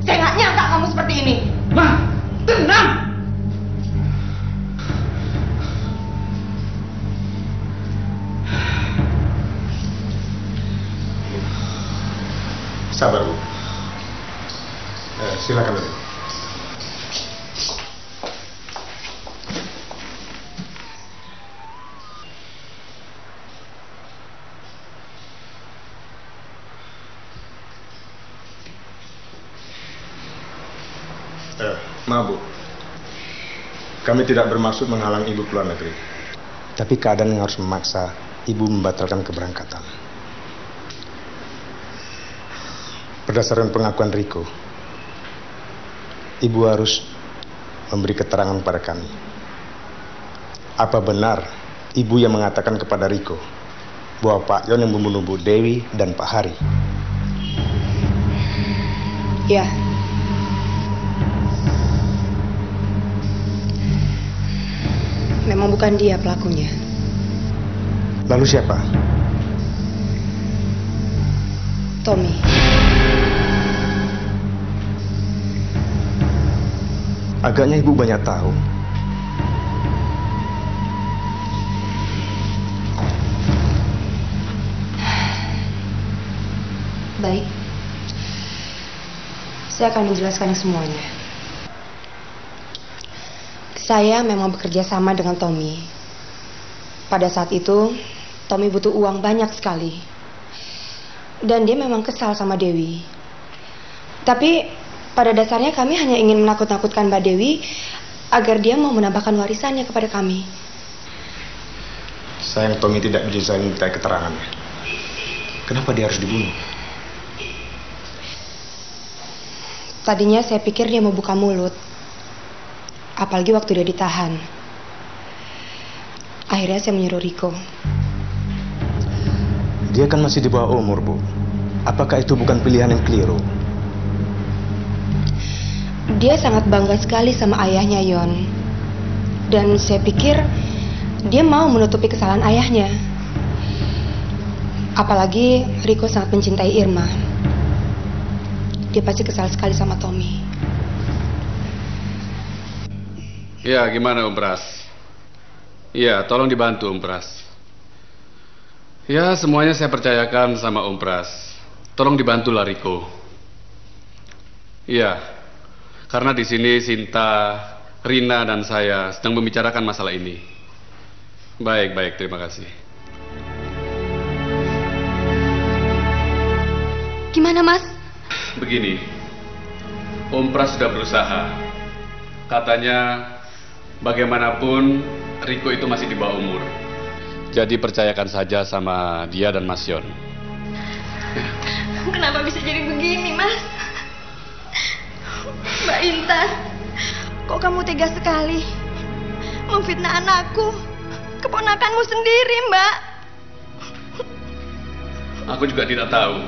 Saya nggak nyangka kamu seperti ini. Ma, tenang. Sabar, Bu. Silakan dulu. Maaf, Bu. Kami tidak bermaksud menghalang Ibu keluar negeri. Tapi keadaan yang harus memaksa Ibu membatalkan keberangkatan. Berdasarkan pengakuan Riko, Ibu harus memberi keterangan pada kami. Apa benar Ibu yang mengatakan kepada Riko bahwa Pak Yon yang membunuh Bu Dewi dan Pak Hari? Ya. Memang bukan dia pelakunya. Lalu siapa? Tommy. Agaknya Ibu banyak tahu. Baik. Saya akan menjelaskan semuanya. Saya memang bekerja sama dengan Tommy. Pada saat itu, Tommy butuh uang banyak sekali. Dan dia memang kesal sama Dewi. Tapi pada dasarnya kami hanya ingin menakut-nakutkan Mbak Dewi agar dia mau menambahkan warisannya kepada kami. Sayang Tommy tidak bisa saya minta keterangannya. Kenapa dia harus dibunuh? Tadinya saya pikir dia mau buka mulut. Apalagi waktu dia ditahan. Akhirnya saya menyuruh Riko. Dia kan masih di bawah umur, Bu. Apakah itu bukan pilihan yang keliru? Dia sangat bangga sekali sama ayahnya, Yon. Dan saya pikir dia mau menutupi kesalahan ayahnya. Apalagi Riko sangat mencintai Irma. Dia pasti kesal sekali sama Tommy. Ya, gimana Om Pras? Ya, tolong dibantu Om Pras. Ya, semuanya saya percayakan sama Om Pras. Tolong dibantulah Riko. Ya, karena di sini Sinta, Rina dan saya sedang membicarakan masalah ini. Baik, terima kasih. Gimana, Mas? Begini, Om Pras sudah berusaha. Katanya, bagaimanapun Riko itu masih di bawah umur. Jadi percayakan saja sama dia dan Mas Yon. Kenapa bisa jadi begini, Mas? Mbak Intan, kok kamu tega sekali memfitnah anakku, keponakanmu sendiri, Mbak? Aku juga tidak tahu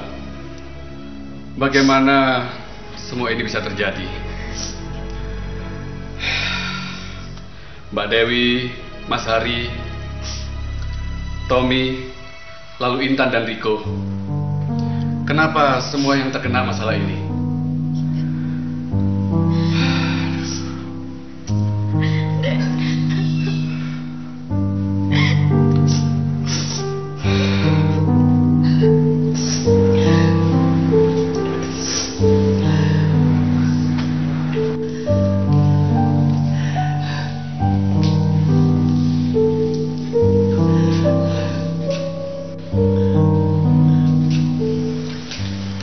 bagaimana semua ini bisa terjadi. Mbak Dewi, Mas Hari, Tommy, lalu Intan dan Riko. Kenapa semua yang terkena masalah ini?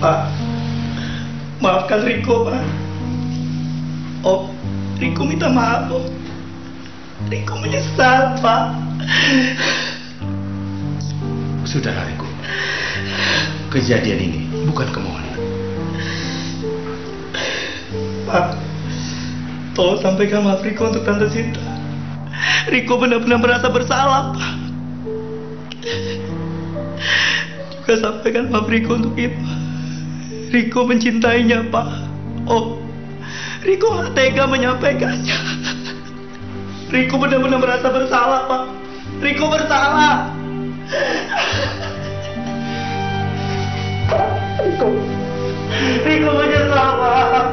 Pak, maafkan Riko, Pak. Oh, Riko minta maaf, Om. Riko menyesal, Pak. Sudahlah, Riko. Kejadian ini bukan kemohonan. Pak, tolong sampaikan maaf Riko untuk Tante Sinta. Riko benar-benar merasa bersalah, Pak. Juga sampaikan maaf Riko untuk Ibu. Riko mencintainya, Pak. Oh, Riko gak tega menyampaikannya. Riko benar-benar merasa bersalah, Pak. Riko bersalah. Riko menyesal, Pak.